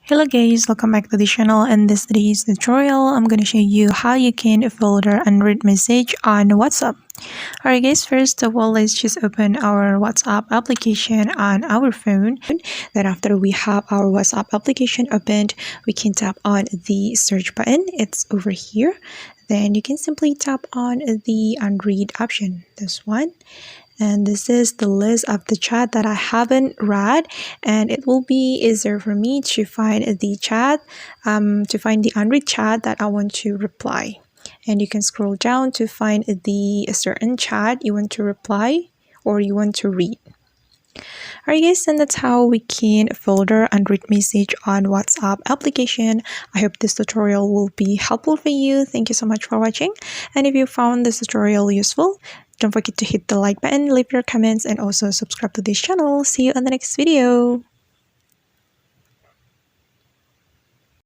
Hello guys, welcome back to the channel. In this today's tutorial, I'm going to show you how you can filter unread message on WhatsApp. Alright guys, first of all, let's just open our WhatsApp application on our phone. Then after we have our WhatsApp application opened, we can tap on the search button. It's over here. Then you can simply tap on the unread option, this one. And this is the list of the chat that I haven't read, and it will be easier for me to find the chat, to find the unread chat that I want to reply. And you can scroll down to find the certain chat you want to reply or you want to read. Alright guys, and that's how we can filter unread message on WhatsApp application. I hope this tutorial will be helpful for you. Thank you so much for watching. And if you found this tutorial useful, don't forget to hit the like button, leave your comments, and also subscribe to this channel. See you on the next video.